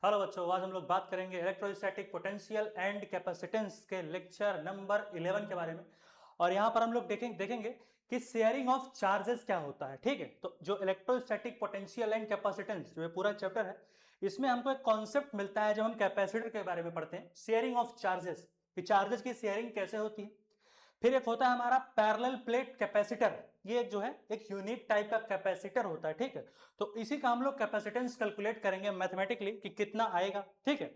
Hello बच्चों, आज हम लोग बात करेंगे इलेक्ट्रोस्टैटिक पोटेंशियल एंड कैपेसिटेंस के लेक्चर नंबर 11 के बारे में। और यहाँ पर हम लोग देखेंगे कि शेयरिंग ऑफ चार्जेस क्या होता है। ठीक है, तो जो इलेक्ट्रोस्टैटिक पोटेंशियल एंड कैपेसिटेंस जो ये पूरा चैप्टर है, इसमें हमको एक कॉन्सेप्ट मिलता है जब हम कैपेसिटर के बारे में पढ़ते हैं, शेयरिंग ऑफ चार्जेस, कि चार्जेस की शेयरिंग कैसे होती है। फिर एक होता है हमारा पैरेलल प्लेट कैपेसिटर, ये जो है एक यूनिक टाइप का कैपेसिटर होता है। ठीक है, तो इसी का हम लोग कैपेसिटेंस कैलकुलेट करेंगे मैथमेटिकली कि कितना आएगा। ठीक है,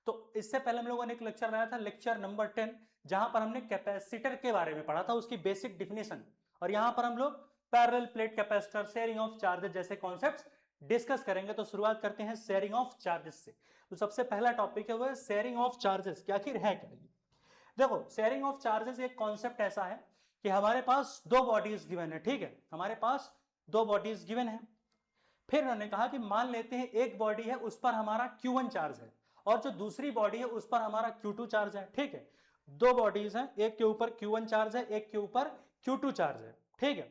तो इससे पहले हम लोगों ने एक लेक्चर बनाया था, लेक्चर नंबर 10, जहां पर हमने कैपेसिटर के बारे में पढ़ा था, उसकी बेसिक डिफिनेशन। और यहां पर हम लोग parallel plate capacitor, sharing of charges जैसे कॉन्सेप्ट्स डिस्कस करेंगे। तो शुरुआत करते हैं शेयरिंग ऑफ चार्जेस से। तो सबसे पहला टॉपिक है वो शेयरिंग ऑफ चार्जेस, कि आखिर है क्या। देखो, शेयरिंग ऑफ चार्जेस एक कॉन्सेप्ट ऐसा है कि हमारे पास दो बॉडीज गिवन है। ठीक है, हमारे पास दो बॉडीज गिवन है। फिर उन्होंने कहा कि मान लेते हैं एक बॉडी है, उस पर हमारा Q1 चार्ज है, और जो दूसरी बॉडी है उस पर हमारा Q2 चार्ज है। ठीक है, दो बॉडीज हैं, एक के ऊपर Q1 चार्ज है, एक के ऊपर Q2 चार्ज है। ठीक है,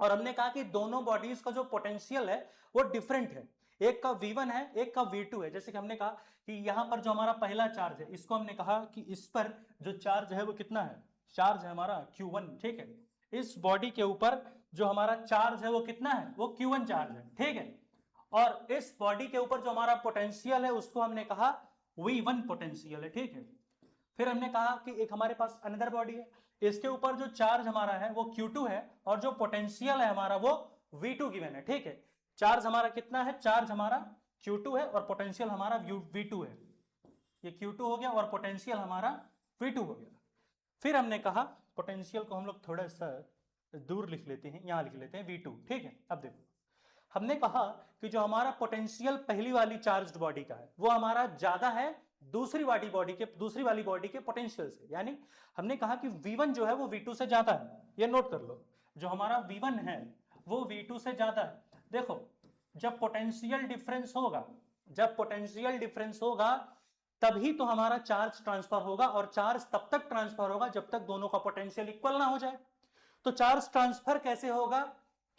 और हमने कहा कि दोनों बॉडीज का जो पोटेंशियल है वो डिफरेंट है, एक का V1 है, एक का V2 है। जैसे कि हमने कहा कि यहां पर जो हमारा पहला चार्ज है, इसको हमने कहा कि इस पर जो चार्ज है वो कितना है, चार्ज है हमारा Q1। ठीक है, इस बॉडी के ऊपर जो हमारा चार्ज है वो कितना है, वो Q1 चार्ज है। ठीक है, और इस बॉडी के ऊपर जो हमारा पोटेंशियल है उसको हमने कहा V1 पोटेंशियल है। ठीक है, फिर हमने कहा कि एक हमारे पास अनदर बॉडी है, इसके ऊपर जो चार्ज हमारा है वो Q2 है, और जो पोटेंशियल है हमारा वो V2 गिवन है। ठीक है, चार्ज हमारा कितना है, चार्ज हमारा Q2 है और पोटेंशियल हमारा V2 है। ये Q2 हो गया और पोटेंशियल हमारा V2 हो गया। फिर हमने कहा पोटेंशियल को हम लोग थोड़ा सा दूर लिख लेते हैं, यहां लिख लेते हैं V2। ठीक है, अब देखो, हमने कहा कि जो हमारा पोटेंशियल पहली वाली चार्ज्ड बॉडी का है वो हमारा ज्यादा है दूसरी वाली बॉडी के पोटेंशियल से। यानी हमने कहा कि V1 जो है वो V2 से ज्यादा है। ये नोट कर लो, जो हमारा V1 है वो V2 से ज्यादा है। देखो, जब पोटेंशियल डिफरेंस होगा, जब पोटेंशियल डिफरेंस होगा तभी तो हमारा चार्ज ट्रांसफर होगा, और चार्ज तब तक ट्रांसफर होगा जब तक दोनों का पोटेंशियल इक्वल ना हो जाए। तो चार्ज ट्रांसफर कैसे होगा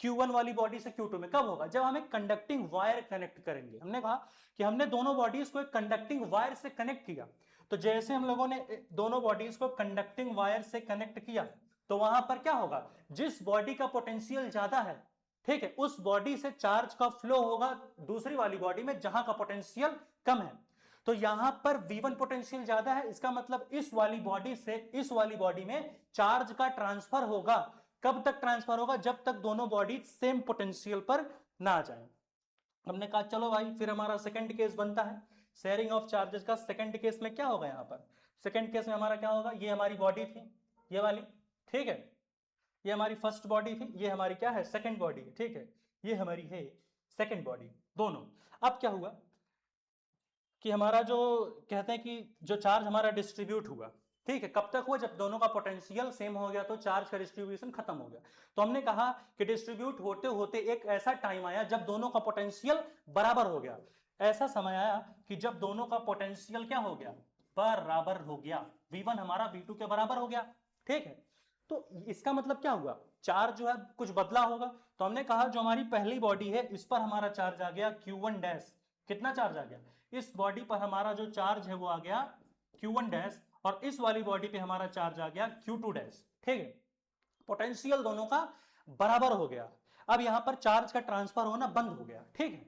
Q1 वाली बॉडी से Q2 में, कब होगा, जब हम एक कंडक्टिंग वायर कनेक्ट करेंगे। हमने कहा कि हमने दोनों बॉडीज को एक कंडक्टिंग वायर से कनेक्ट किया, तो जैसे हम लोगों ने दोनों बॉडीज को कंडक्टिंग वायर से कनेक्ट किया, तो वहां पर क्या होगा, जिस बॉडी का पोटेंशियल ज्यादा है, ठीक है, उस बॉडी से चार्ज का फ्लो होगा दूसरी वाली बॉडी में जहां का पोटेंशियल कम है। तो यहां पर V1 पोटेंशियल ज्यादा है, इसका मतलब इस वाली बॉडी से इस वाली बॉडी में चार्ज का ट्रांसफर होगा। कब तक ट्रांसफर होगा, जब तक दोनों बॉडी सेम पोटेंशियल पर ना आ जाए। हमने कहा चलो भाई, फिर हमारा सेकंड केस बनता है शेयरिंग ऑफ चार्जेस का। सेकंड केस में क्या होगा, यहां पर सेकंड केस में हमारा क्या होगा, ये हमारी बॉडी थी, ये वाली, ठीक है, ये हमारी फर्स्ट बॉडी थी, ये हमारी क्या है, सेकंड बॉडी है। ठीक है, ये हमारी है सेकंड बॉडी, दोनों। अब क्या हुआ कि हमारा जो कहते हैं कि जो चार्ज हमारा डिस्ट्रीब्यूट हुआ, ठीक है, कब तक हुआ, जब दोनों का पोटेंशियल सेम हो गया तो चार्ज का डिस्ट्रीब्यूशन खत्म हो गया। तो हमने कहा कि डिस्ट्रीब्यूट होते होते एक ऐसा टाइम आया जब दोनों का पोटेंशियल बराबर हो गया। ऐसा समय आया कि जब दोनों का पोटेंशियल क्या हो गया, बराबर हो गया, V1 हमारा V2 के बराबर हो गया। ठीक है, तो इसका मतलब क्या हुआ, चार्ज जो है कुछ बदला होगा। तो हमने कहा जो हमारी पहली बॉडी है इस पर हमारा चार्ज आ गया Q1 डैश, कितना चार्ज आ गया, इस बॉडी पर हमारा जो चार्ज है वो आ गया Q1 डैश, और इस वाली बॉडी पे हमारा चार्ज आ गया Q2 डैश। ठीक है, पोटेंशियल दोनों का बराबर हो गया। अब यहां पर चार्ज का ट्रांसफर होना बंद हो गया। ठीक है,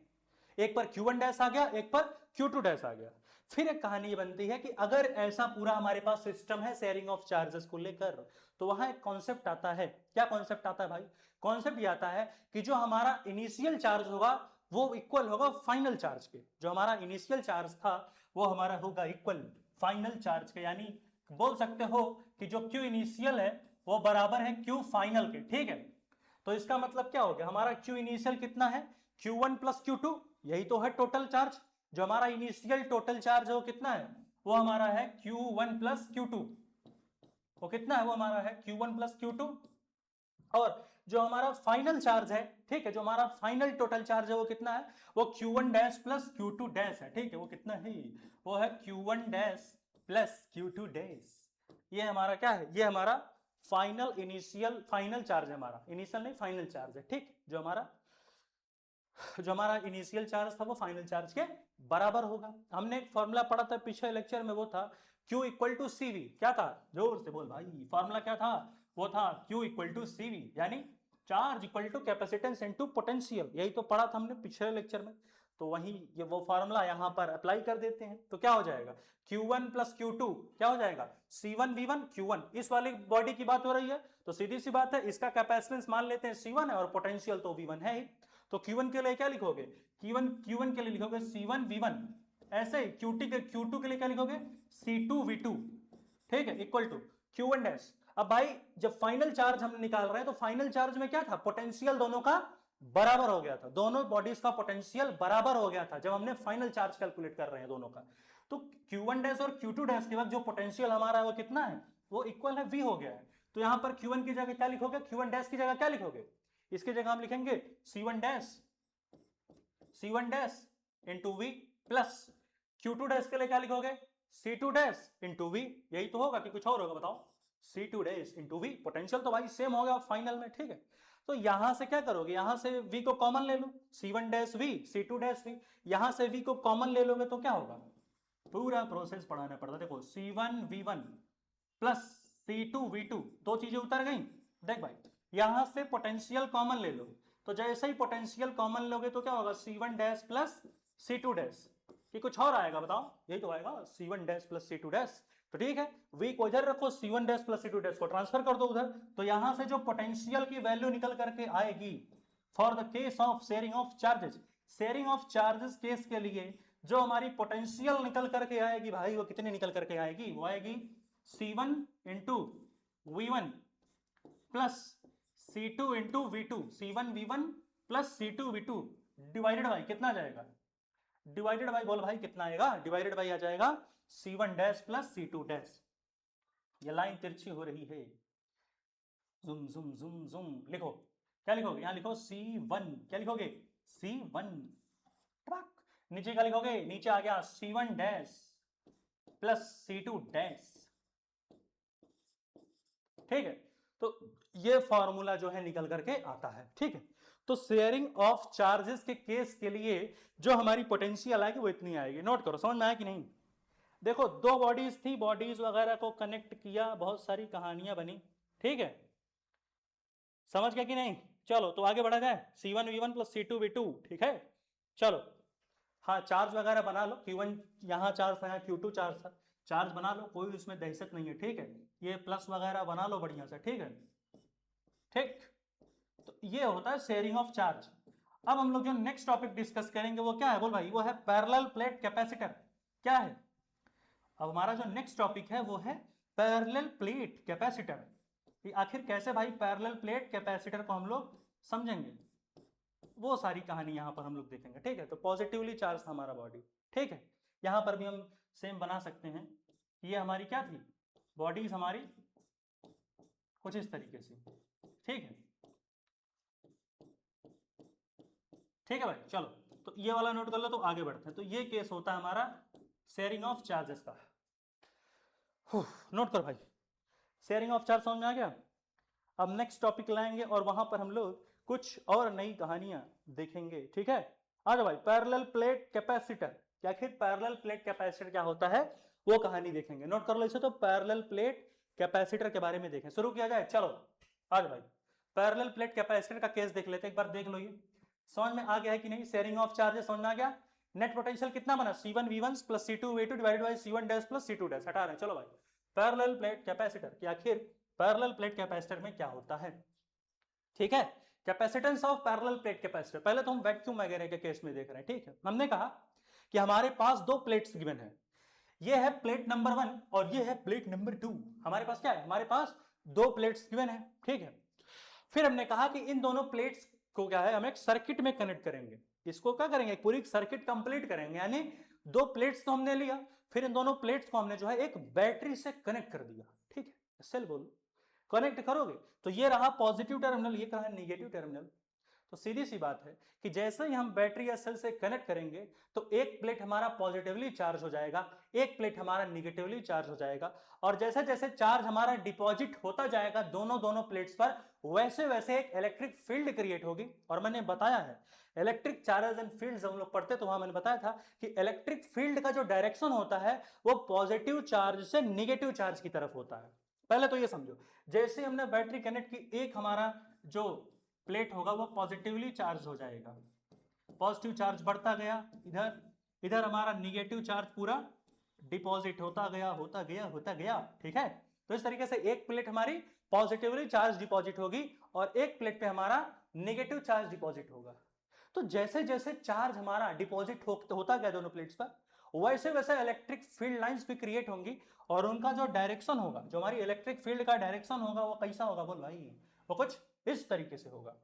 एक पर Q1 डैश आ गया, एक पर Q2 डैश आ गया। फिर एक कहानी ये बनती है कि अगर ऐसा पूरा हमारे पास सिस्टम है शेयरिंग ऑफ चार्जेस को लेकर, तो वहां एक कॉन्सेप्ट आता है। क्या कॉन्सेप्ट आता है भाई, कॉन्सेप्ट ये आता है कि जो हमारा इनिशियल चार्ज होगा वो इक्वल होगा फाइनल चार्ज के। जो हमारा इनिशियल चार्ज था वो हमारा होगा इक्वल फाइनल चार्ज के। यानी बोल सकते हो कि जो Q इनिशियल है वो बराबर है Q फाइनल के। ठीक है, तो इसका मतलब क्या हो गया, हमारा Q इनिशियल कितना है, Q1 प्लस Q2, यही तो है टोटल चार्ज। जो हमारा इनिशियल टोटल चार्ज है वो कितना है, वो हमारा है Q1 प्लस Q2। वो कितना है, वो हमारा है Q1 प्लस Q2। और जो हमारा फाइनल चार्ज है, ठीक है, जो हमारा फाइनल टोटल चार्ज है वो कितना है, वो Q1 dash plus Q2 dash है। ठीक है, वो कितना है, वो है Q1 dash plus Q2 dash. ये हमारा क्या है, ये हमारा फाइनल चार्ज है, हमारा इनिशियल नहीं फाइनल चार्ज है। ठीक, जो हमारा जो हमारा इनिशियल चार्ज था वो फाइनल चार्ज के बराबर होगा। हमने एक फॉर्मूला पढ़ा था पिछले लेक्चर में, वो था Q इक्वल टू CV। क्या था, जोर से बोल भाई, फॉर्मूला क्या था, वो था Q इक्वल टू CV, यानी charge equal to capacitance into potential. यही तो पढ़ा था हमने पिछले लेक्चर में। तो वही ये वो फॉर्मूला यहाँ पर अप्लाई कर देते हैं, तो क्या हो जाएगा, Q1 प्लस Q2 क्या हो जाएगा, C1 V1 Q1। इस वाली बॉडी की बात हो रही है, तो सीधी सी बात है, इसका कैपेसिटेंस मान लेते हैं C1 है और पोटेंशियल तो V1 है ही। तो Q1 के लिए क्या लिखोगे, Q1 के लिए लिखोगे C1 V1। ऐसे ही Q2 के लिए क्या लिखोगे, C2 V2। ठीक है, इक्वल टू Q1 डैश। अब भाई जब फाइनल चार्ज हम निकाल रहे हैं तो फाइनल चार्ज में क्या था, पोटेंशियल दोनों का बराबर हो गया था, दोनों बॉडीज का पोटेंशियल बराबर हो गया था जब हमने फाइनल चार्ज कैलकुलेट कर रहे हैं दोनों का। तो Q1 डैश और Q2 डैश के बाद जो पोटेंशियल हमारा है वो कितना है, वो इक्वल है V हो गया है। तो यहां पर Q1 की जगह क्या लिखोगे, Q1 डैश की जगह क्या लिखोगे, इसकी जगह हम लिखेंगे C1 dash into V plus Q2 dash के लिए क्या लिखोगे, C2 डैश इंटू V। यही तो होगा कि कुछ और होगा बताओ, C2 dash into V। Potential तो भाई सेम होगा फाइनल में, ठीक है। तो यहां से क्या करोगे, यहां से V को कॉमन ले लो, C1 dash V C2 dash V। यहां से V को कॉमन ले लोगे तो क्या होगा, पूरा प्रोसेस पढ़ाना पड़ता। देखो C1 V1 plus C2 V2, दो चीजें उतर गई। देख भाई यहां से पोटेंशियल कॉमन ले लो, तो जैसे ही पोटेंशियल कॉमन लोगे तो क्या होगा, C1 dash plus C2 dash. कि कुछ और आएगा बताओ, यही तो आएगा C1 dash plus C2 dash. तो ठीक है, V को इधर रखो, C1 dash plus C2 dash को ट्रांसफर कर दो उधर। तो यहां से जो पोटेंशियल की वैल्यू निकल करके आएगी for the case of sharing of charges, sharing of charges case के लिए जो हमारी पोटेंशियल निकल करके आएगी भाई, वो कितनी निकल करके आएगी, वो आएगी C1 into V1 plus C2 into V2, C1 V1 plus C2 V2 divided by कितना जाएगा, डिवाइडेड बाई बोल भाई कितना आएगा, डिवाइडेड बाई आ जाएगा C1 dash plus C2 dash. ये लाइन तिरछी हो रही है, जुम जुम जुम जुम लिखो, क्या लिखोगे, यहां लिखो C1, क्या लिखोगे C1, नीचे क्या लिखोगे, नीचे आ गया C1 dash plus C2 dash. ठीक है, तो ये फॉर्मूला जो है निकल करके आता है, ठीक है। तो शेयरिंग ऑफ चार्जेस के केस के लिए जो हमारी पोटेंशियल आएगी वो इतनी आएगी। नोट करो, समझ में आया कि नहीं। देखो दो बॉडीज थी, बॉडीज वगैरह को कनेक्ट किया, बहुत सारी कहानियां बनी, ठीक है, समझ गया कि नहीं। चलो तो आगे बढ़ा जाए, C1 V1 plus C2 V2, ठीक है। चलो हाँ, चार्ज वगैरह बना लो, Q1 यहाँ चार्ज था, यहाँ Q2 चार्ज था, चार्ज बना लो, कोई उसमें दहशत नहीं है, ठीक है। ये प्लस वगैरह बना लो बढ़िया से, ठीक है, ठीक। तो ये होता है शेयरिंग ऑफ चार्ज। अब हम लोग जो नेक्स्ट टॉपिक डिस्कस करेंगे वो क्या है बोल भाई, वो है पैरेलल प्लेट कैपेसिटर। क्या है, अब हमारा जो नेक्स्ट टॉपिक है वो है पैरेलल प्लेट कैपेसिटर। आखिर कैसे भाई पैरेलल प्लेट कैपेसिटर को हम लोग समझेंगे, वो सारी कहानी यहाँ पर हम लोग देखेंगे, ठीक है। तो पॉजिटिवली चार्ज था हमारा बॉडी, ठीक है। यहाँ पर भी हम सेम बना सकते हैं, ये हमारी क्या थी, बॉडीज हमारी कुछ इस तरीके से, ठीक है, ठीक है भाई। चलो तो ये वाला नोट कर लो, तो आगे बढ़ते हैं। तो ये केस होता है हमारा शेयरिंग ऑफ चार्जेस का। नोट कर भाई, शेयरिंग ऑफ चार्ज समझ में आ गया। अब नेक्स्ट टॉपिक लाएंगे और वहां पर हम लोग कुछ और नई कहानियां देखेंगे, ठीक है। आ जाओ भाई, पैरेलल प्लेट कैपेसिटर। क्या, आखिर पैरेलल प्लेट कैपेसिटर क्या होता है वो कहानी देखेंगे। नोट कर लो इसे, तो पैरेलल प्लेट कैपेसिटर के बारे में देखें, शुरू किया जाए। चलो आ जाओ भाई, पैरेलल प्लेट कैपेसिटर का केस देख लेते हैं, एक बार देख लो। ये समझ में आ गया है कि नहीं, शेयरिंग ऑफ चार्जेस समझ में आ गया। नेट पोटेंशियल कितना बना, C1 V1 plus C2 V2 divided by C1 dash plus C2 dash, हटा रहे हैं। चलो भाई, पैरेलल प्लेट कैपेसिटर की आखिर पैरेलल प्लेट कैपेसिटर में क्या होता है, ठीक है। Capacitance of parallel plate capacitor, पहले तो हम वैक्यूम वगैरह के केस में देख रहे हैं, ठीक है। हमने कहा कि हमारे पास दो प्लेट्स गिवन है, ये है प्लेट नंबर 1 और ये है प्लेट नंबर 2। हमारे पास क्या है, हमारे पास दो प्लेट्स गिवन है, ठीक है। फिर हमने कहा कि इन दोनों प्लेट्स को क्या है, हम एक सर्किट में कनेक्ट करेंगे। इसको क्या करेंगे, एक पूरी सर्किट कंप्लीट करेंगे, यानी दो प्लेट्स तो हमने लिया, फिर इन दोनों प्लेट्स को हमने जो है एक बैटरी से कनेक्ट कर दिया, ठीक है। सेल बोलो, कनेक्ट करोगे तो ये रहा पॉजिटिव टर्मिनल, ये कहा है नेगेटिव टर्मिनल। तो सीधी सी बात है कि जैसे ही हम बैटरी या सेल से कनेक्ट करेंगे तो एक प्लेट हमारा पॉजिटिवली चार्ज हो जाएगा, एक प्लेट हमारा निगेटिवली चार्ज हो जाएगा, और जैसे जैसे चार्ज हमारा डिपॉजिट होता जाएगा दोनों प्लेट्स पर, वैसे वैसे एक इलेक्ट्रिक फील्ड क्रिएट होगी। और मैंने बताया है इलेक्ट्रिक चार्जेस एंड फील्ड्स हम लोग पढ़ते तो वहां मैंने बताया था कि इलेक्ट्रिक फील्ड का जो डायरेक्शन होता है वो पॉजिटिव चार्ज से निगेटिव चार्ज की तरफ होता है। पहले तो ये समझो, जैसे हमने बैटरी कनेक्ट की, एक हमारा जो प्लेट होगा वो पॉजिटिवली चार्ज हो जाएगा, पॉजिटिव चार्ज बढ़ता गया, इधर इधर हमारा निगेटिव चार्ज पूरा डिपॉजिट होता गया होता गया होता गया, ठीक है। तो इस तरीके से एक प्लेट हमारी पॉजिटिवली चार्ज डिपॉजिट होगी और एक प्लेट पे हमारा नेगेटिव चार्ज डिपॉजिट होगा। तो जैसे जैसे चार्ज हमारा डिपॉजिट होता गया दोनों प्लेट्स पर, वैसे वैसे इलेक्ट्रिक फील्ड लाइंस भी क्रिएट होंगी और उनका जो डायरेक्शन होगा, जो हमारी इलेक्ट्रिक फील्ड का डायरेक्शन होगा वो कैसा होगा बोल भाई, वो कुछ इस तरीके से होगा,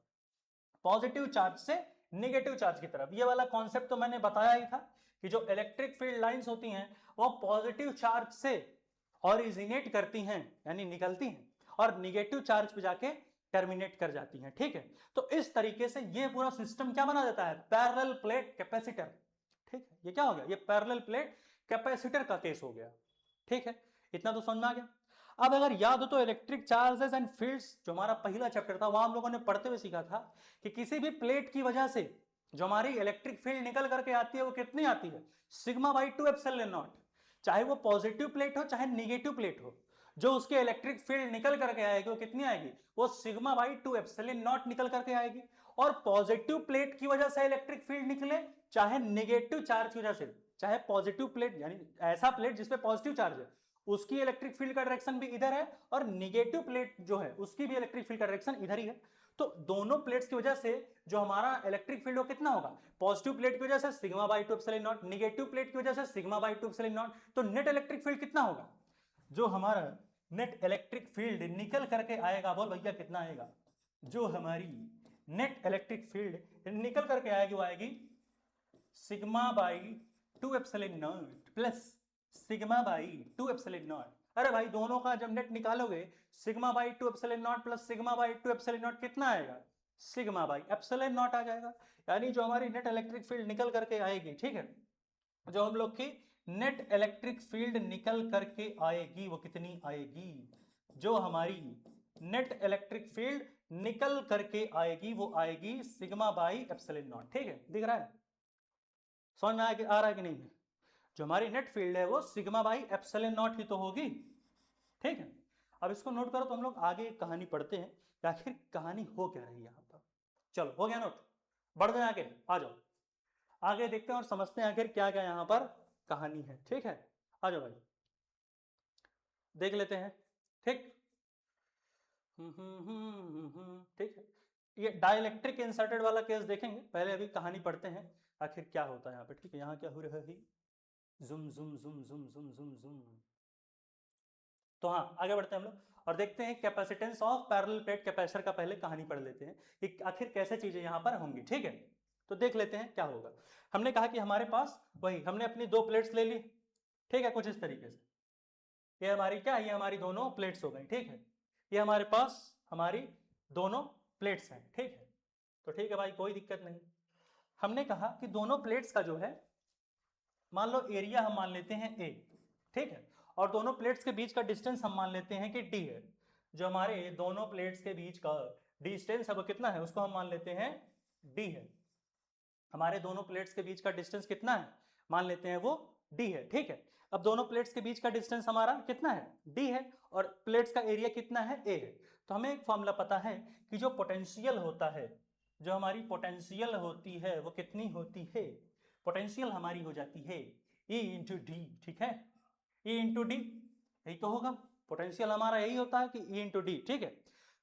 पॉजिटिव चार्ज से नेगेटिव चार्ज की तरफ। ये वाला कॉन्सेप्ट तो मैंने बताया ही था कि जो इलेक्ट्रिक फील्ड लाइंस होती हैं वो पॉजिटिव चार्ज से ऑरिजिनेट करती हैं यानी निकलती हैं और निगेटिव चार्ज पे जाके टर्मिनेट कर जाती हैं, ठीक है। तो इस तरीके से ये पूरा सिस्टम क्या बना देता है, पैरेलल प्लेट कैपेसिटर, ठीक है। ये क्या हो गया, ये पैरेलल प्लेट कैपेसिटर का केस हो गया, ठीक है। इतना तो समझ में आ गया। अब अगर याद हो तो इलेक्ट्रिक चार्जेस एंड फील्ड्स जो हमारा पहला चैप्टर था वहां हम लोगों ने पढ़ते हुए सीखा था कि किसी भी प्लेट की वजह से जो हमारी इलेक्ट्रिक फील्ड निकल करके आती है वो कितनी आती है, सिग्मा बाई 2 एप्सिलॉन नॉट। चाहे वो पॉजिटिव प्लेट हो चाहे निगेटिव प्लेट हो, जो उसके इलेक्ट्रिक फील्ड निकल करके आएगी वो कितनी आएगी, वो सिग्मा बाई 2 एप्सिलॉन नॉट निकल करके आएगी। और पॉजिटिव प्लेट की वजह से इलेक्ट्रिक फील्ड निकले चाहे निगेटिव चार्ज की वजह से, चाहे पॉजिटिव प्लेट यानी ऐसा प्लेट जिसपे पॉजिटिव चार्ज है उसकी इलेक्ट्रिक फील्ड का डायरेक्शन भी इधर है और निगेटिव प्लेट जो है उसकी भी इलेक्ट्रिक फील्ड का डायरेक्शन इधर ही है। तो दोनों प्लेट्स की वजह से जो हमारा इलेक्ट्रिक फील्ड वो कितना होगा, पॉजिटिव प्लेट की वजह से sigma by 2 epsilon not, negative plate की वजह से सिग्मा बाई 2 एप्सिलॉन नॉट। तो नेट इलेक्ट्रिक फील्ड कितना होगा, जो हमारा नेट इलेक्ट्रिक फील्ड निकल करके आएगा, बोल भैया कितना आएगा, जो हमारी नेट इलेक्ट्रिक फील्ड निकल करके आएगी वो आएगी sigma by 2 epsilon not plus sigma by 2 epsilon not. अरे भाई दोनों का जब नेट निकालोगे sigma by 2 epsilon not plus sigma by 2 epsilon not कितना आएगा, सिग्मा बाई एप्सिलॉन नॉट आ जाएगा। यानी जो हमारी नेट इलेक्ट्रिक फील्ड निकल करके आएगी, ठीक है, जो हम लोग की नेट इलेक्ट्रिक फील्ड निकल करके आएगी वो कितनी आएगी, जो हमारी नेट इलेक्ट्रिक फील्ड निकल करके आएगी वो आएगी सिग्मा बाई एप्सिलॉन नॉट, ठीक है। दिख रहा है, समझ में आ रहा है कि नहीं है, जो हमारी नेट फील्ड है वो सिग्मा बाई एप्सिलॉन नॉट ही तो होगी, ठीक है। अब इसको नोट करो तो हम लोग आगे एक कहानी पढ़ते हैं कि आखिर कहानी हो क्या रही है यहाँ पर। चलो हो गया नोट, बढ़ जाए आगे, आ जाओ आगे देखते हैं और समझते हैं आखिर क्या क्या यहाँ पर कहानी है, ठीक है। आ जाओ भाई देख लेते हैं, ठीक। ठीक है, ये डाइलेक्ट्रिक इंसर्टेड वाला केस देखेंगे, पहले अभी कहानी पढ़ते हैं आखिर क्या होता है यहाँ पे, ठीक है। यहाँ क्या हो रहा है, जुम जुम जुम जुम जुम जुम जुम। तो हाँ आगे बढ़ते हैं हम लोग और देखते हैं capacitance of parallel plate capacitor का पहले कहानी पढ़ लेते हैं कि आखिर कैसे चीजें यहाँ पर होंगी, ठीक है। तो देख लेते हैं क्या होगा। हमने कहा कि हमारे पास वही हमने अपनी दो प्लेट्स ले ली, ठीक है, कुछ इस तरीके से, ये हमारी क्या, ये हमारी दोनों प्लेट्स हो गई, ठीक है। ये हमारे पास हमारी दोनों प्लेट्स हैं, ठीक है। तो ठीक है भाई कोई दिक्कत नहीं। हमने कहा कि दोनों प्लेट्स का जो है मान लो एरिया हम मान लेते हैं ए, ठीक है, और दोनों प्लेट्स के बीच का डिस्टेंस हम मान लेते हैं कि डी है। जो हमारे दोनों प्लेट्स के बीच का डिस्टेंस है वो कितना है, उसको हम मान लेते हैं डी है। हमारे दोनों प्लेट्स के बीच का डिस्टेंस कितना है, मान लेते हैं वो डी है, ठीक है। अब दोनों प्लेट्स के बीच का डिस्टेंस हमारा कितना है, डी है, और प्लेट्स का एरिया कितना है, ए है। तो हमें एक फॉर्मूला पता है कि जो पोटेंशियल होता है, जो हमारी पोटेंशियल होती है वो कितनी होती है, पोटेंशियल हमारी हो जाती है E इंटू डी, ठीक है, E इंटू डी, यही तो होगा पोटेंशियल हमारा, यही होता है कि E इंटू डी, ठीक है।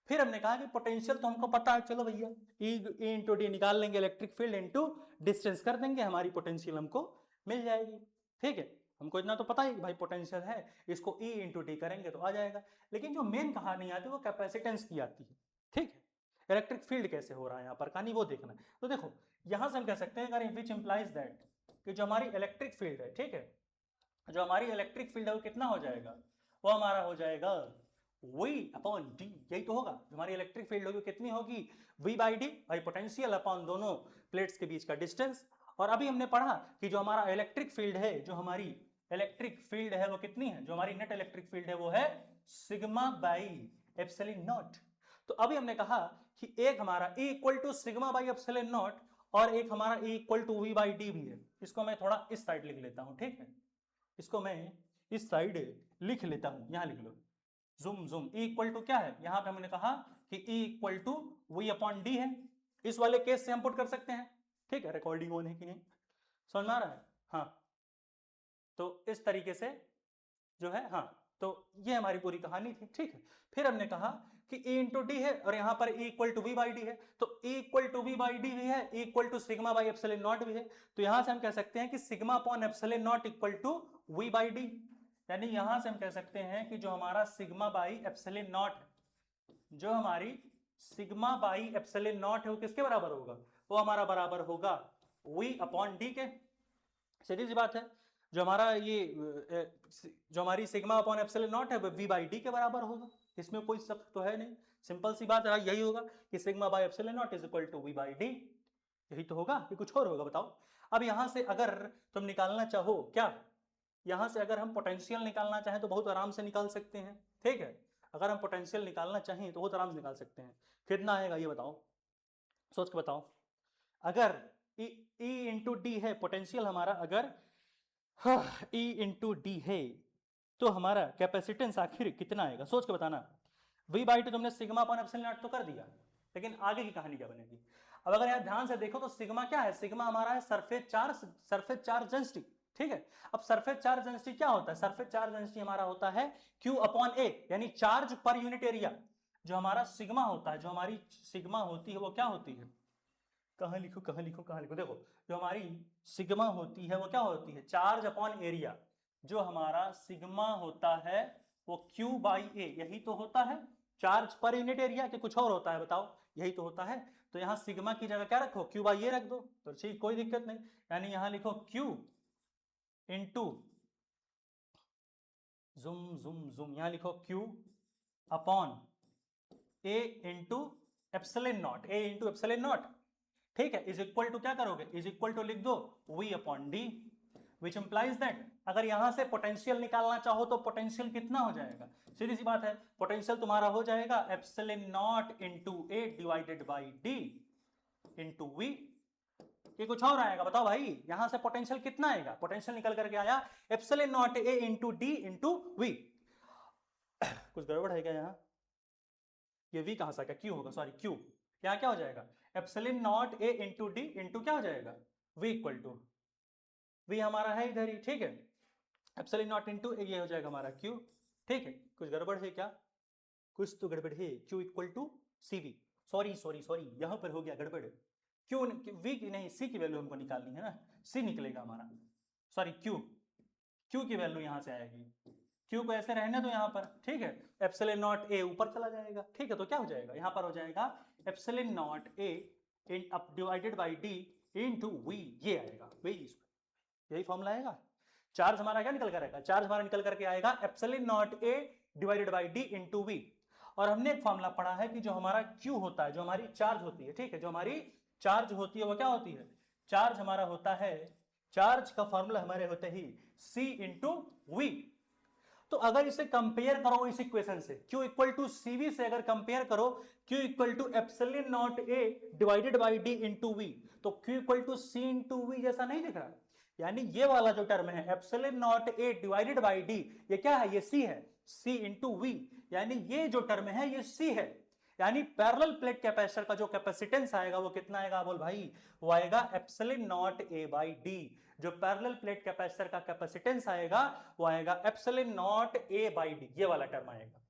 फिर हमने कहा कि पोटेंशियल तो हमको पता है, चलो भैया E इंटू डी निकाल लेंगे, इलेक्ट्रिक फील्ड इंटू डिस्टेंस कर देंगे, हमारी पोटेंशियल हमको मिल जाएगी, ठीक है। हमको इतना तो पता ही कि भाई पोटेंशियल है, इसको E इंटू डी करेंगे तो आ जाएगा। लेकिन जो मेन कहानी आती है वो कैपेसिटेंस की आती है, ठीक है। इलेक्ट्रिक फील्ड कैसे हो रहा है यहाँ पर कहानी वो देखना है। तो देखो यहाँ से हम कह सकते हैं अगर विच इंप्लाइज दैट कि जो हमारी इलेक्ट्रिक फील्ड है, ठीक है, जो हमारी इलेक्ट्रिक फील्ड है वो कितना हो जाएगा, वो हमारा हो जाएगा V अपॉन डी, यही तो होगा। जो हमारी इलेक्ट्रिक फील्ड होगी कितनी होगी, V बाई डी, भाई पोटेंशियल अपॉन दोनों प्लेट्स के बीच का डिस्टेंस। और अभी हमने पढ़ा कि जो हमारा इलेक्ट्रिक फील्ड है, जो हमारी इलेक्ट्रिक फील्ड है वो कितनी है, जो हमारी नेट इलेक्ट्रिक फील्ड है वो है सिग्मा बाई एप्सिलॉन नॉट। तो अभी हमने कहा कि एक हमारा E equal to sigma by epsilon naught और एक हमारा E equal to V by D भी है। इसको मैं थोड़ा इस साइड लिख लेता हूं, ठीक है, इसको मैं इस साइड लिख लेता हूं, यहां लिख लो, zoom zoom. E equal to क्या है, यहां पे हमने कहा कि E equal to V upon d है। इस वाले केस से हम पुट कर सकते हैं, ठीक है। रिकॉर्डिंग ऑन है कि नहीं, समझ में आ रहा है? हाँ, तो इस तरीके से जो है, हाँ, तो ये हमारी पूरी कहानी थी, ठीक है। फिर हमने कहा कि E इंटू डी है और यहाँ पर E equal to V by D है, तो E equal to V by D भी है, E equal to sigma by epsilon naught भी है। तो यहां से हम कह सकते हैं कि sigma upon epsilon naught equal to V by D, यानी यहां से हम कह सकते हैं कि जो हमारा सिग्मा बाई एप्सिलॉन नॉट है, जो हमारी सिग्मा बाई एप्सिलॉन नॉट है वो किसके बराबर होगा, वो हमारा बराबर होगा वी अपॉन डी के। सीधी सी बात है, जो हमारा ये जो हमारी सिग्मा अपॉन एप्सिलॉन नॉट है वो वी बाई डी के बराबर होगा, इसमें कोई शक तो है नहीं। सिंपल सी बात है, यही होगा कि sigma by epsilon naught is equal to V by D, यही तो होगा कि कुछ और होगा, बताओ। अब यहां से अगर तुम निकालना चाहो, क्या यहां से अगर हम पोटेंशियल निकालना चाहें तो बहुत आराम से निकाल सकते हैं, ठीक है। अगर हम पोटेंशियल निकालना चाहें तो बहुत आराम से निकाल सकते हैं। कितना आएगा ये बताओ, सोच के बताओ। अगर E इंटू डी है पोटेंशियल हमारा, अगर E इंटू डी है तो हमारा कैपेसिटेंस आखिर कितना आएगा, सोच के बताना। V बाई टू तुमने सिग्मा अपॉन एप्सिलॉन नॉट तो कर दिया, लेकिन आगे की कहानी क्या बनेगी। अब अगर यहाँ ध्यान से देखो तो सिग्मा क्या है, सिग्मा हमारा है सरफेस चार्ज डेंसिटी, ठीक है। अब सरफेस चार्ज डेंसिटी क्या होता है, सरफेस चार्ज डेंसिटी हमारा होता है Q अपॉन A, यानी चार्ज पर यूनिट एरिया। जो हमारा सिग्मा होता है, जो हमारी सिग्मा होती है वो क्या होती है, कहां लिखो कहां लिखो कहां लिखो, देखो जो हमारी सिग्मा होती है वो क्या होती है, चार्ज अपॉन एरिया। जो हमारा सिग्मा होता है वो Q बाई A, यही तो होता है चार्ज पर यूनिट एरिया, कि कुछ और होता है बताओ, यही तो होता है। तो यहाँ सिग्मा की जगह क्या रखो, Q बाई A रख दो, तो ठीक, कोई दिक्कत नहीं। यानी यहाँ लिखो Q into zoom zoom zoom, यहाँ लिखो Q upon A into epsilon naught, A into epsilon not, ठीक है, इज इक्वल टू क्या करोगे, इज इक्वल टू लिख दो V upon D, which implies that अगर यहां से पोटेंशियल निकालना चाहो तो पोटेंशियल कितना हो जाएगा, सीधी सी बात है, पोटेंशियल तुम्हारा हो जाएगा epsilon not into A divided by D into V। ये कुछ और आएगा, बताओ भाई, यहां से पोटेंशियल कितना आएगा, पोटेंशियल निकल करके आया epsilon naught A into D into V। कुछ गड़बड़ है क्या यहाँ, ये V कहां से आएगा, Q होगा, सॉरी Q, यहाँ क्या हो जाएगा epsilon naught A into D into क्या हो जाएगा V इक्वल टू, V हमारा है इधर ही, ठीक है, एप्सिलॉन नॉट इंटू A, ये हो जाएगा हमारा Q, ठीक है। कुछ गड़बड़ है क्या, कुछ तो गड़बड़ है। Q equal to CV, sorry sorry sorry, यहां पर हो गया गड़बड़, Q V की नहीं C की वैल्यू हमको निकालनी है ना, C निकलेगा हमारा, सॉरी Q की वैल्यू यहां से आएगी, Q को ऐसे रहने दो यहाँ पर, ठीक है, एप्सिलॉन नॉट A ऊपर चला जाएगा, ठीक है। तो क्या हो जाएगा, यहाँ पर हो जाएगा epsilon naught A divided by D into V, ये आएगा V, यही फॉर्मूला आएगा। चार्ज हमारा क्या निकल कर आएगा, चार्ज हमारा निकल करके आएगा epsilon naught A divided by D into V। और हमने एक फॉर्मूला पढ़ा है कि जो हमारा Q होता है, जो हमारी चार्ज होती है, ठीक है, जो हमारी चार्ज होती है वो क्या होती है, चार्ज हमारा होता है, चार्ज का फॉर्मूला हमारे होते ही C इंटू V। तो अगर इसे कंपेयर करो इस इक्वेशन से, Q इक्वल टू CV से अगर कंपेयर करो, Q equal to epsilon naught A divided by D into V, तो Q equal to C into V जैसा नहीं दिख रहा। यानी ये वाला जो टर्म है epsilon naught A divided by D, ये क्या है, ये C है, C इंटू V, यानी ये जो टर्म है ये C है। यानी पैरेलल प्लेट कैपेसिटर का जो कैपेसिटेंस आएगा वो कितना आएगा, बोल भाई, वो आएगा epsilon naught A by D। जो पैरेलल प्लेट कैपेसिटर का कैपेसिटेंस आएगा वो आएगा epsilon naught A by D, ये वाला टर्म आएगा,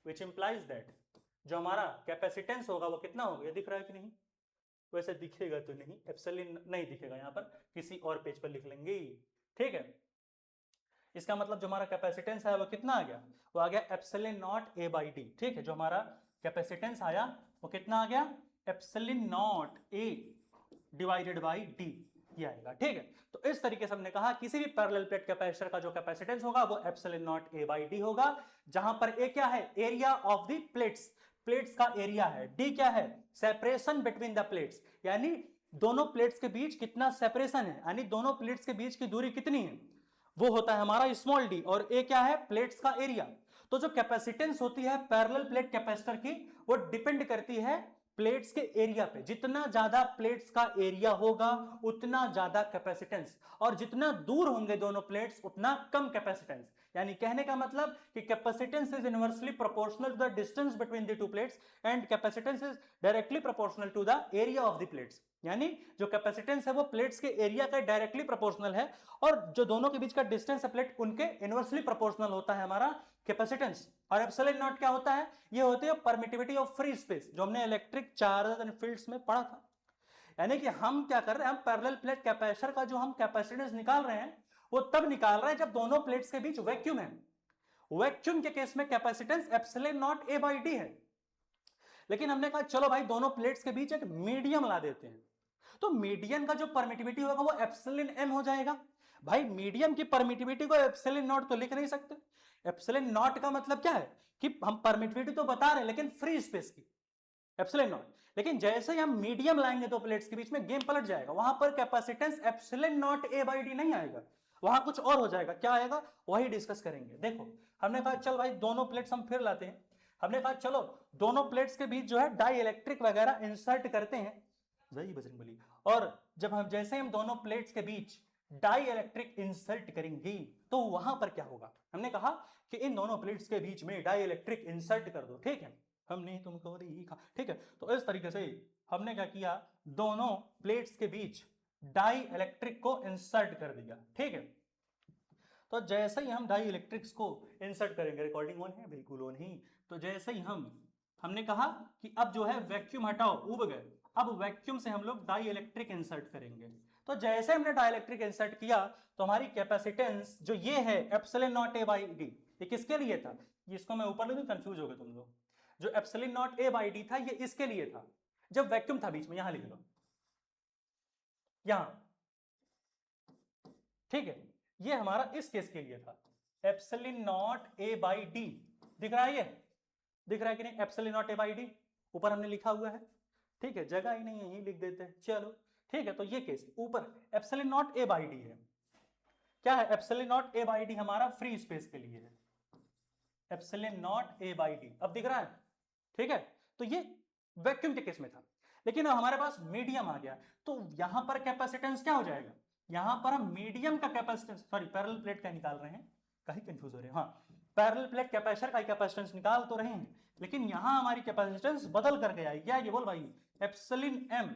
विच इंप्लाइज दैट जो हमारा कैपेसिटेंस होगा वो कितना होगा, ये दिख रहा है कि नहीं, वैसे दिखेगा तो नहीं, एप्सिलॉन नहीं दिखेगा, यहाँ पर किसी और पेज पर लिख लेंगे, ठीक है। इसका मतलब जो हमारा कैपेसिटेंस है वो कितना आ गया, वो आ गया epsilon naught A by D, ठीक है। जो हमारा कैपेसिटेंस आया वो कितना आ गया, epsilon naught A divided by D, ये आएगा, ठीक है। तो इस तरीके से हमने कहा किसी भी पैरेलल प्लेट कैपेसिटर का जो कैपेसिटेंस होगा वो epsilon naught A by D होगा, जहां पर ए क्या है, area of the plates, plates का एरिया है, डी क्या है, सेपरेशन बिटवीन द प्लेट्स, यानी दोनों प्लेट्स के बीच कितना सेपरेशन है, यानी दोनों प्लेट्स के बीच की दूरी कितनी है, वो होता है हमारा स्मॉल डी, और ए क्या है, प्लेट्स का एरिया। तो जो कैपेसिटेंस होती है पैरेलल प्लेट कैपेसिटर की, वो डिपेंड करती है प्लेट्स के एरिया पे, जितना ज्यादा प्लेट्स का एरिया होगा उतना ज्यादा कैपेसिटेंस, और जितना दूर होंगे दोनों प्लेट्स उतना कम कैपेसिटेंस। यानी कहने का मतलब कि capacitance is inversely proportional to the distance between the two plates and capacitance is directly proportional to the area of the plates. यानी जो कैपेसिटेंस है वो प्लेट्स के एरिया का डायरेक्टली प्रोपोर्शनल है, और जो दोनों के बीच का डिस्टेंस है प्लेट उनके इनवर्सली प्रोपोर्शनल होता है हमारा कैपेसिटेंस। और एप्सिलॉन नॉट क्या होता है, ये होती है परमिटिविटी ऑफ फ्री स्पेस, जो हमने इलेक्ट्रिक चार्जेस एंड फील्ड्स में पढ़ा था। यानी कि हम क्या कर रहे हैं, हम पैरेलल प्लेट कैपेसिटर का जो हम कैपेसिटेंस निकाल रहे हैं वो तब निकाल रहे हैं जब दोनों प्लेट्स के बीच वैक्यूम है। वैक्यूम के केस में capacitance epsilon naught A by D है, लेकिन हमने कहा चलो भाई दोनों प्लेट्स के बीच एक मीडियम ला देते हैं, तो मीडियम का जो परमिटिविटी होगा वो एप्सिलॉन एम हो जाएगा। भाई मीडियम की परमिटिविटी को एप्सिलॉन नॉट तो लिख नहीं सकते, एप्सिलॉन नॉट का मतलब क्या है कि हम परमिटिविटी तो बता रहे हैं लेकिन फ्री स्पेस की एप्सिलॉन नॉट, लेकिन जैसे ही हम मीडियम लाएंगे दो प्लेट्स के बीच में गेम पलट जाएगा, वहां पर capacitance epsilon naught A by D नहीं आएगा, वहां कुछ और हो जाएगा। क्या आएगा वही डिस्कस करेंगे। देखो हमने कहा चल भाई दोनों प्लेट्स हम फिर लाते हैं, हमने कहा चलो दोनों प्लेट्स के बीच जो है डाई इलेक्ट्रिक वगैरह इंसर्ट करते हैं, वही बजरंगबली, और जब हम जैसे हम दोनों प्लेट्स के बीच डाई इलेक्ट्रिक इंसर्ट करेंगे तो वहां पर क्या होगा, हमने कहा कि इन दोनों प्लेट्स के बीच में डाई इलेक्ट्रिक इंसर्ट कर दो, ठीक है, हमने तुमको देखा, ठीक है। तो इस तरीके से हमने क्या किया, दोनों प्लेट्स के बीच डाई इलेक्ट्रिक को इंसर्ट कर दिया, ठीक है। तो जैसे ही हम डाई इलेक्ट्रिक्स को इंसर्ट करेंगे, रिकॉर्डिंग ऑन है, बिल्कुल ऑन ही, तो जैसे ही हमने कहा कि अब जो है वैक्यूम हटाओ, उब गए, अब वैक्यूम से हम लोग डाई इलेक्ट्रिक इंसर्ट करेंगे। तो जैसे हमने डाई इलेक्ट्रिक इंसर्ट किया तो हमारी कैपेसिटेंस जो ये है epsilon naught A by D, ये किसके लिए था, ये इसको मैं ऊपर ले दूं, कंफ्यूज हो गए तुम लोग, जो epsilon naught A by D था ये इसके लिए था जब वैक्यूम था बीच में, यहां लिख लो, यहां, ठीक है, ये हमारा इस केस के लिए था, epsilon naught A by D, दिख रहा है, ये दिख रहा है कि नहीं, epsilon naught A by D ऊपर हमने लिखा हुआ है, ठीक है, जगह ही नहीं है यही लिख देते हैं, चलो ठीक है। तो ये केस ऊपर epsilon naught A by D है, क्या है, epsilon naught A by D हमारा फ्री स्पेस के लिए है, epsilon naught A by D, अब दिख रहा है, ठीक है। तो ये वैक्यूम के केस में था, लेकिन अब हमारे पास मीडियम आ गया, तो यहां पर कैपेसिटेंस क्या हो जाएगा, यहां पर हम मीडियम का कैपेसिटेंस, सॉरी पैरेलल प्लेट का निकाल रहे हैं, कहीं कंफ्यूज हो रहे हैं, हाँ पैरेलल प्लेट कैपेसिटर का कैपेसिटेंस निकाल तो रहे हैं, लेकिन यहां हमारी कैपेसिटेंस बदल कर गया है, क्या ये बोल भाई, epsilon M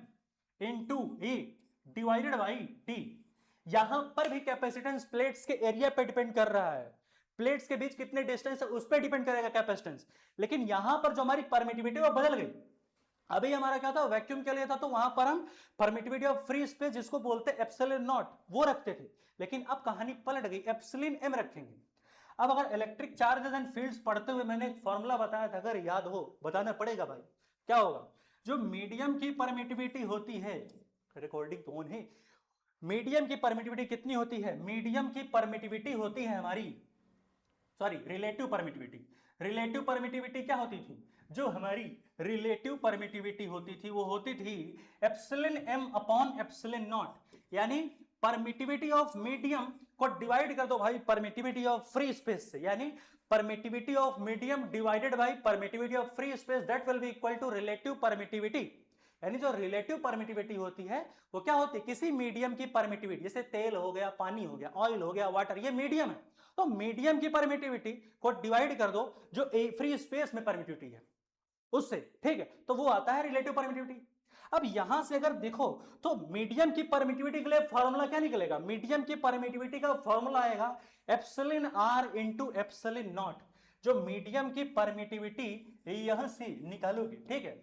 into A divided by D. यहां पर भी कैपेसिटेंस प्लेट्स के एरिया पे डिपेंड कर रहा है, प्लेट्स के बीच कितने डिस्टेंस है उस पर डिपेंड करेगा कैपेसिटेंस, लेकिन यहां पर जो हमारी परमिटिविटी वो बदल गई। अभी हमारा क्या था, वैक्यूम के लिए था, तो वहां पर हम परमिटिविटी ऑफ फ्री स्पेस जिसको बोलते हैं एप्सिलॉन नॉट वो रखते थे, लेकिन अब कहानी पलट गई, एप्सिलॉन एम रखेंगे। अब अगर इलेक्ट्रिक चार्जेस एंड फील्ड्स पढ़ते हुए मैंने एक फॉर्मूला बताया था, अगर याद हो बताना पड़ेगा भाई, क्या होगा, जो मीडियम की परमिटिविटी होती है, रिकॉर्डिंग तो ऑन है, मीडियम की परमिटिविटी कितनी होती है, मीडियम की परमिटिविटी होती है हमारी, sorry relative permittivity, relative permittivity क्या होती थी, जो हमारी रिलेटिव परमिटिविटी होती थी वो होती थी epsilon m upon epsilon naught, यानी परमिटिविटी ऑफ मीडियम को डिवाइड कर दो भाई परमिटिविटी ऑफ फ्री स्पेस से, यानी permittivity of medium divided by permittivity of free space, that will be equal to relative permittivity. यानी जो रिलेटिव परमिटिविटी होती है वो क्या होती है, किसी मीडियम की परमिटिविटी, जैसे तेल हो गया, पानी हो गया, ऑयल हो गया, वाटर, ये मीडियम है, तो मीडियम की परमिटिविटी को डिवाइड कर दो जो फ्री स्पेस में परमिटिविटी है उससे, ठीक है, तो वो आता है रिलेटिव परमिटिविटी। अब यहां से अगर देखो तो मीडियम की परमिटिविटी के लिए फॉर्मूला क्या निकलेगा, मीडियम की परमिटिविटी का फॉर्मूला आएगा epsilon r into epsilon naught, जो मीडियम की परमिटिविटी यहां से निकालोगे, ठीक है,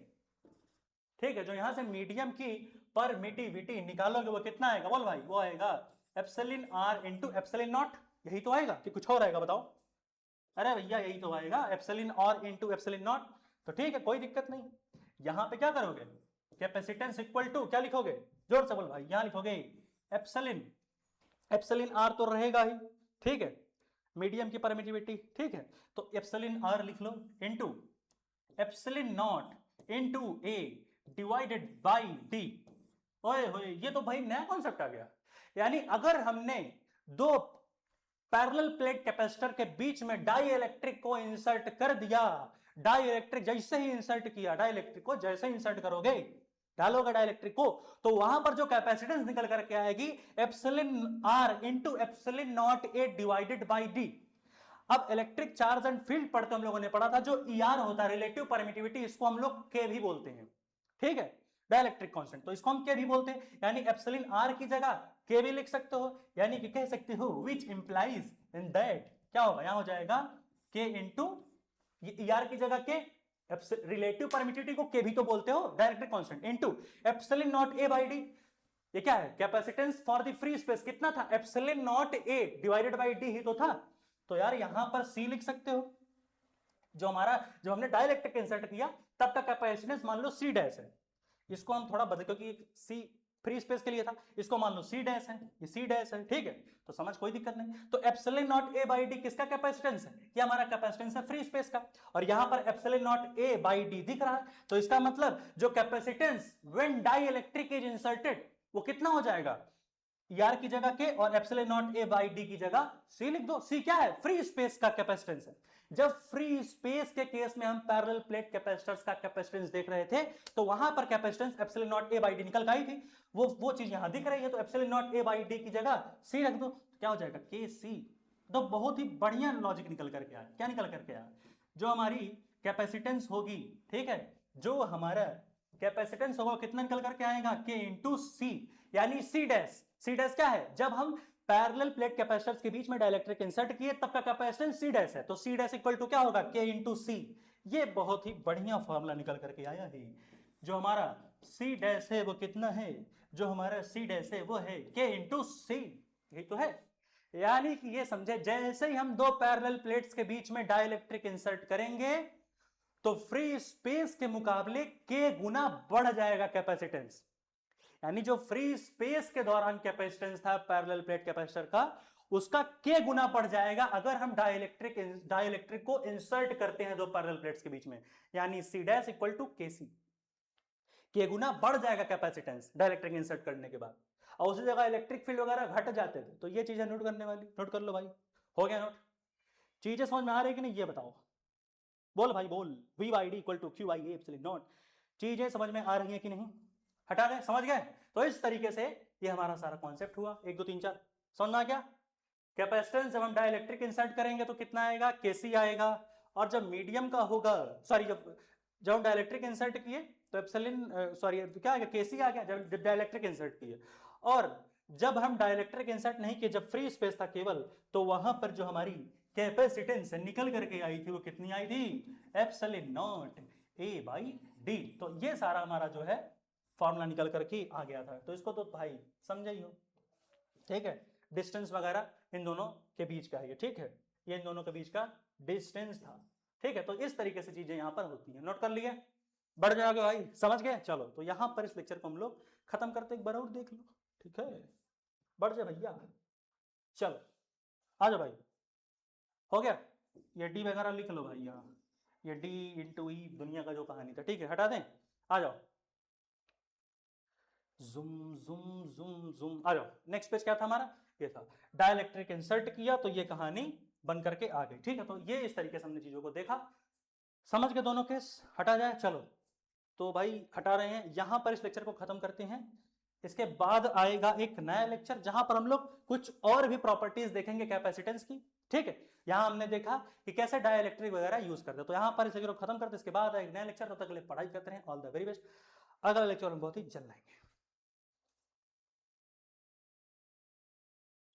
ठीक है, जो यहां से मीडियम की परमिटिविटी निकालोगे वो कितना आएगा, बोल भाई, वो आएगा epsilon r into epsilon naught, यही तो आएगा कि कुछ और आएगा बताओ, अरे भैया यही तो आएगा epsilon r into epsilon naught, तो ठीक है कोई दिक्कत नहीं। यहां पे क्या करोगे, कैपेसिटेंस इक्वल टू क्या लिखोगे, जोर से बोल भाई, यहां लिखोगे एप्सिलॉन, एप्सिलॉन आर तो रहेगा ही, ठीक है, मीडियम की परमिटिविटी, ठीक है, तो एप्सिलॉन आर लिख लो into epsilon naught into A divided by d. ओए होए, ये तो भाई नया कॉन्सेप्ट आ गया। यानी अगर हमने दो पैरेलल प्लेट कैपेसिटर के बीच में डाई इलेक्ट्रिक को इंसर्ट कर दिया, डाई इलेक्ट्रिक जैसे ही इंसर्ट किया, डाई इलेक्ट्रिक को जैसे ही इंसर्ट करोगे, डालोगे डाइलेक्ट्रिक को, तो वहां पर जो कैपेसिटेंस निकल करके आएगी epsilon r into epsilon naught A divided by D. अब इलेक्ट्रिक चार्ज एंड फील्ड पढ़ते हम लोगों ने पढ़ा था, जो ईआर होता है रिलेटिव परमिटिविटी, इसको हम लोग के भी बोलते हैं, ठीक है, डाइलेक्ट्रिक कांस्टेंट, तो इसको हम के भी बोलते हैं। यानी एप्सिलॉन आर की जगह के भी लिख सकते हो, यानी कि कह सकते हो विच इंप्लाइज इन दैट क्या होगा, यहां हो जाएगा के इनटू ईआर की जगह के, रिलेटिव परमिटिविटी को के भी तो बोलते हो, dielectric constant into epsilon naught A by d. ये क्या है, capacitance for the free space कितना था, epsilon naught A divided by d ही तो था। तो यार यहां पर सी लिख सकते हो, जो हमने डाइलेक्ट्रिक इंसर्ट किया तब का कैपेसिटेंस मान लो सी डैश है, इसको हम थोड़ा बदल, क्योंकि सी फ्री स्पेस के लिए था, इसको मान लो सी डैश है, ये सी डैश है, ठीक है, तो समझ कोई दिक्कत नहीं। तो epsilon naught A by D किसका कैपेसिटेंस है, ये हमारा कैपेसिटेंस है फ्री स्पेस का, और यहां पर epsilon naught A by D दिख रहा है, तो इसका मतलब जो capacitance when dielectric is inserted वो कितना हो जाएगा, यार की जगह के और epsilon naught A by D की जगह सी लिख दो। सी क्या है, फ्री स्पेस का कैपेसिटेंस है। जब फ्री स्पेस के केस में हम पैरेलल प्लेट कैपेसिटर्स का कैपेसिटेंस देख रहे थे, तो वहां पर capacitance epsilon naught A by D निकल आई थी, वो चीज यहां दिख रही है, तो epsilon naught A by D की जगह सी रख दो, तो क्या हो जाएगा के सी। तो बहुत ही बढ़िया लॉजिक निकल करके आया। क्या निकल करके आया, जो हमारी कैपेसिटेंस होगी, ठीक है, जो हमारा कैपेसिटेंस होगा कितना निकल करके आएगा, के इंटू सी, यानी सी डैश। सी डैश क्या है, जब हम पैरेलल प्लेट कैपेसिटर्स के बीच में डाइलेक्ट्रिक इंसर्ट किए तब का कैपेसिटेंस सी डैश है, तो सी डैश इक्वल टू क्या होगा, के इंटू सी। ये बहुत ही बढ़िया फॉर्मूला निकल करके आया है। जो हमारा सी डैश है वो कितना है, जो हमारा सी डैश है वो है के इंटू सी, यही तो है। यानी कि ये समझे, जैसे ही हम दो पैरेलल प्लेट्स के बीच में डाइलेक्ट्रिक इंसर्ट करेंगे तो फ्री स्पेस के मुकाबले के गुना बढ़ जाएगा कैपेसिटेंस। यानी जो फ्री स्पेस के दौरान कैपेसिटेंस था पैरेलल प्लेट कैपेसिटर का, उसका के गुना बढ़ जाएगा अगर हम डाइलेक्ट्रिक को इंसर्ट करते हैं दो पैरेलल प्लेट्स के बीच में, यानी सी डैश इक्वल टू के सी, के गुना बढ़ जाएगा कैपेसिटेंस डाइलेक्ट्रिक इंसर्ट करने के बाद, और उसी जगह इलेक्ट्रिक फील्ड वगैरह घट जाते थे। तो ये चीजें नोट करने वाली, नोट कर लो भाई, हो गया नोट। चीजें समझ में आ रही कि नहीं, ये बताओ, बोल भाई बोल, V by D equal to Q I A epsilon naught. चीजें समझ में आ रही हैं कि नहीं, हटा गए, समझ गए। तो इस तरीके से ये हमारा सारा कॉन्सेप्ट हुआ, 1 2 3 4 समझ में आ गया। कैपेसिटेंस जब हम डाइलेक्ट्रिक इंसर्ट करेंगे तो कितना आएगा, केसी आएगा, और जब मीडियम का होगा, सॉरी जब हम डाइलेक्ट्रिक इंसर्ट किए तो एप्सिलॉन, सॉरी क्या आ गया, केसी आ गया जब डाइलेक्ट्रिक इंसर्ट किए, और जब हम डाइलेक्ट्रिक इंसर्ट नहीं किए, जब फ्री स्पेस था केवल, तो वहां पर जो हमारी कैपेसिटेंस निकल करके आई थी वो कितनी आई थी, epsilon naught A by D. तो ये सारा हमारा जो है फॉर्मूला निकल करके आ गया था। तो इसको तो भाई समझ ही हो, ठीक है, डिस्टेंस वगैरह इन दोनों के बीच का है ये, ठीक है, ये इन दोनों के बीच का डिस्टेंस था, ठीक है। तो इस तरीके से चीजें यहां पर होती हैं, नोट कर लिए, बढ़ जाओगे भाई, समझ गए। चलो तो यहां पर इस लेक्चर को हम लोग खत्म करते, एक बार और देख लो, ठीक है, बढ़ जाए भैया, चलो आ जाओ भाई, हो गया। ये डी वगैरह लिख लो भाई, यहाँ ये डी इंटू ई दुनिया का जो कहानी था, ठीक है, हटा दें, आ जाओ, जुम जुम जुम जुम, आ जाओ। नेक्स्ट पेज क्या था हमारा, ये था डाइलेक्ट्रिक इंसर्ट किया तो ये कहानी बन करके आ गई, ठीक है। तो ये इस तरीके से हमने चीजों को देखा, समझ गए दोनों केस, हटा जाए। चलो तो भाई हटा रहे हैं, यहां पर इस लेक्चर को खत्म करते हैं। इसके बाद आएगा एक नया लेक्चर जहां पर हम लोग कुछ और भी प्रॉपर्टीज देखेंगे कैपेसिटेंस की, ठीक है। यहां हमने देखा कि कैसे डाइलेक्ट्रिक वगैरह यूज करते हैं, तो यहां पर इस लेक्चर को खत्म करते हैं। इसके बाद एक नया लेक्चर, तब तक के लिए पढ़ाई करते हैं, ऑल द वेरी बेस्ट। अगला लेक्चर हम बहुत ही जल्द आएंगे।